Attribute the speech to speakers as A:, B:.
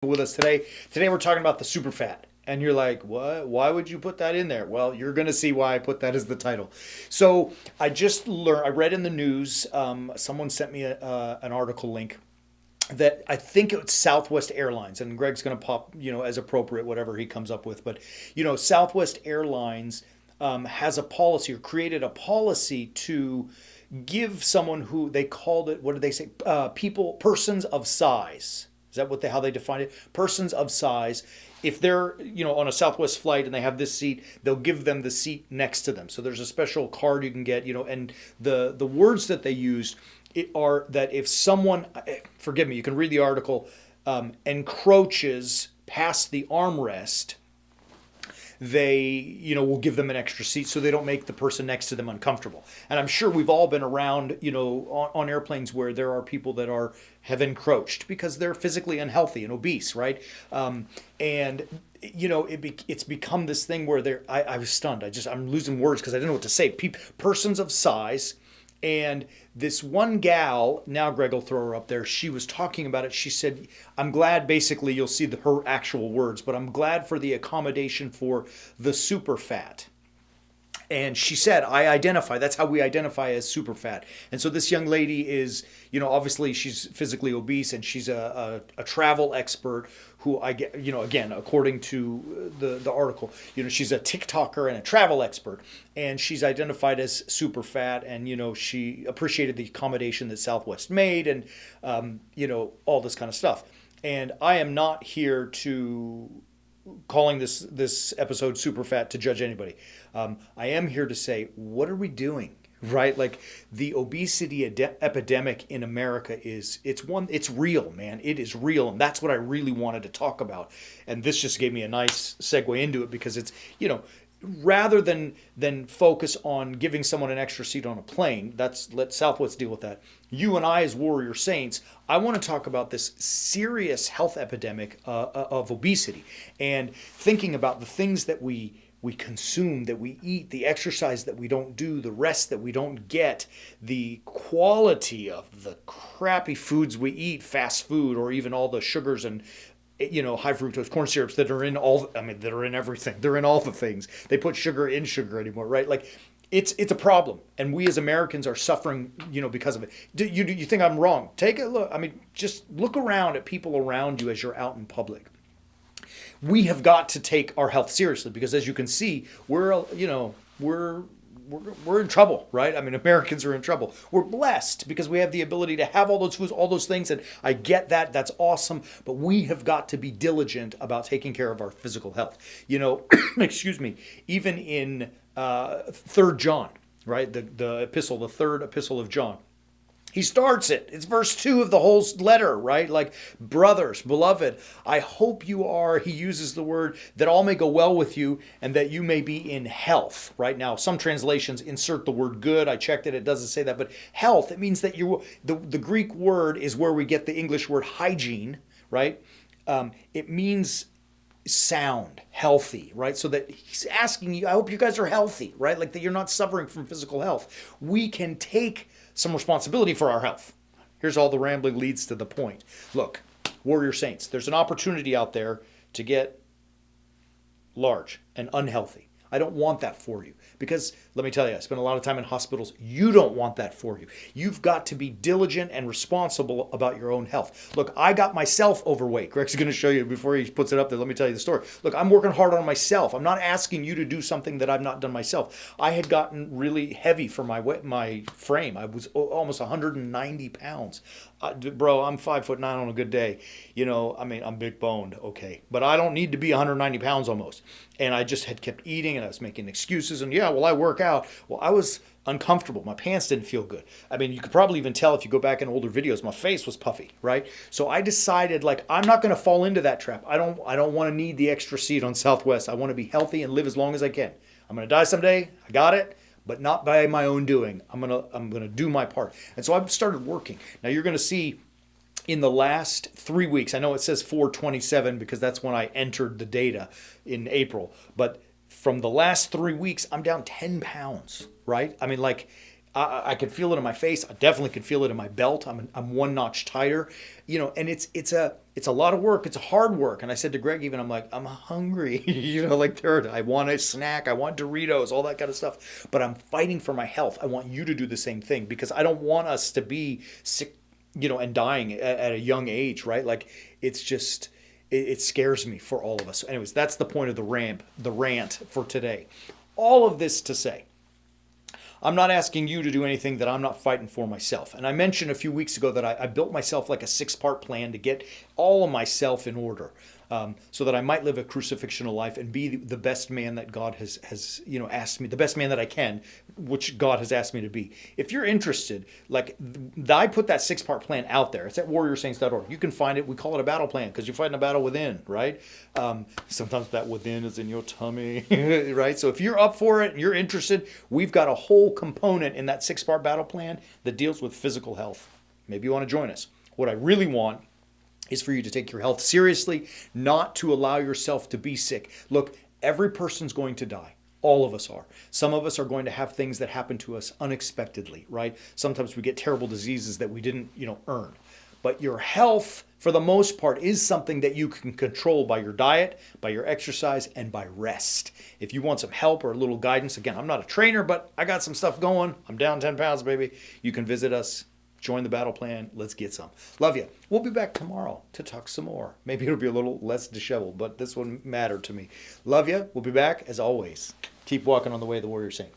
A: with us today. Today we're talking about the Superfat. And you're like, what? Why would you put that in there? Well, you're going to see why I put that as the title. So I just learned, I read in the news, someone sent me an article link that I think it's Southwest Airlines, and Greg's going to pop, as appropriate, whatever he comes up with. But, Southwest Airlines has a policy or created a policy to give someone who they called it, what did they say? Persons of size. Is that how they defined it? Persons of size. If they're, on a Southwest flight and they have this seat, they'll give them the seat next to them. So there's a special card you can get, and the words that they used are that if someone, forgive me, you can read the article, encroaches past the armrest, they, will give them an extra seat so they don't make the person next to them uncomfortable. And I'm sure we've all been around, on airplanes where there are people that have encroached because they're physically unhealthy and obese, right? And it's become this thing where I was stunned. I'm losing words because I didn't know what to say. Persons of size. And this one gal, now Greg will throw her up there, she was talking about it. She said, I'm glad, basically, you'll see her actual words, but I'm glad for the accommodation for the super fat. And she said, that's how we identify as super fat. And so this young lady is, obviously she's physically obese and she's a travel expert who I get, again, according to the article, she's a TikToker and a travel expert. And she's identified as super fat and, she appreciated the accommodation that Southwest made and, all this kind of stuff. And I am not here to calling this episode super fat to judge anybody. I am here to say, what are we doing? Right? Like the obesity epidemic in America it's real, man. It is real. And that's what I really wanted to talk about. And this just gave me a nice segue into it because it's, rather than focus on giving someone an extra seat on a plane, let Southwest deal with that. You and I as warrior saints, I want to talk about this serious health epidemic of obesity and thinking about the things that we consume, that we eat, the exercise that we don't do, the rest that we don't get, the quality of the crappy foods we eat, fast food, or even all the sugars and high fructose corn syrups that are in that are in everything. They're in all the things. They put sugar in sugar anymore, right? Like it's a problem. And we as Americans are suffering, because of it. Do you think I'm wrong? Take a look. Just look around at people around you as you're out in public. We have got to take our health seriously because as you can see, we're in trouble, right? Americans are in trouble. We're blessed because we have the ability to have all those foods, all those things, and I get that. That's awesome. But we have got to be diligent about taking care of our physical health. Excuse me, even in 3 John, right? The epistle, the 3rd epistle of John. He starts it. It's verse 2 of the whole letter, right? Like, brothers, beloved, I hope you are, he uses the word, that all may go well with you and that you may be in health, right? Now, some translations insert the word good. I checked it. It doesn't say that. But health, it means that the Greek word is where we get the English word hygiene, right? It means sound, healthy, right? So that he's asking you, I hope you guys are healthy, right? Like that you're not suffering from physical health. We can take some responsibility for our health. Here's all the rambling leads to the point. Look, warrior saints, there's an opportunity out there to get large and unhealthy. I don't want that for you because let me tell you, I spent a lot of time in hospitals. You don't want that for you. You've got to be diligent and responsible about your own health. Look, I got myself overweight. Greg's going to show you before he puts it up there. Let me tell you the story. Look, I'm working hard on myself. I'm not asking you to do something that I've not done myself. I had gotten really heavy for my frame. I was almost 190 pounds. Bro, I'm 5'9" on a good day. I'm big boned, okay. But I don't need to be 190 pounds almost. And I just had kept eating and I was making excuses. And I work out. Well, I was uncomfortable. My pants didn't feel good. You could probably even tell if you go back in older videos, my face was puffy, right? So I decided I'm not going to fall into that trap. I don't want to need the extra seat on Southwest. I want to be healthy and live as long as I can. I'm going to die someday. I got it. But not by my own doing. I'm gonna do my part. And so I've started working. Now you're gonna see in the last 3 weeks, I know it says 427 because that's when I entered the data in April, but from the last 3 weeks, I'm down 10 pounds, right? I could feel it in my face. I definitely could feel it in my belt. I'm one notch tighter, and it's it's a lot of work. It's hard work. And I said to Greg, even, I'm like, I'm hungry. Like I want a snack. I want Doritos, all that kind of stuff. But I'm fighting for my health. I want you to do the same thing because I don't want us to be sick, and dying at a young age, right? Like it's just, it scares me for all of us. So anyways, that's the point of the rant for today. All of this to say, I'm not asking you to do anything that I'm not fighting for myself. And I mentioned a few weeks ago that I built myself like a 6-part plan to get all of myself in order, so that I might live a crucifixional life and be the best man that God has asked me, the best man that I can, which God has asked me to be. If you're interested, like I put that 6-part plan out there. It's at warriorsaints.org. You can find it. We call it a battle plan because you're fighting a battle within, right? Sometimes that within is in your tummy, right? So if you're up for it and you're interested, we've got a whole component in that 6-part battle plan that deals with physical health. Maybe you want to join us. What I really want is for you to take your health seriously, not to allow yourself to be sick. Look, every person's going to die. All of us are. Some of us are going to have things that happen to us unexpectedly, right? Sometimes we get terrible diseases that we didn't, earn. But your health, for the most part, is something that you can control by your diet, by your exercise, and by rest. If you want some help or a little guidance, again, I'm not a trainer, but I got some stuff going. I'm down 10 pounds, baby. You can visit us. Join the battle plan. Let's get some. Love you. We'll be back tomorrow to talk some more. Maybe it'll be a little less disheveled, but this one mattered to me. Love you. We'll be back as always. Keep walking on the way of the warrior saint.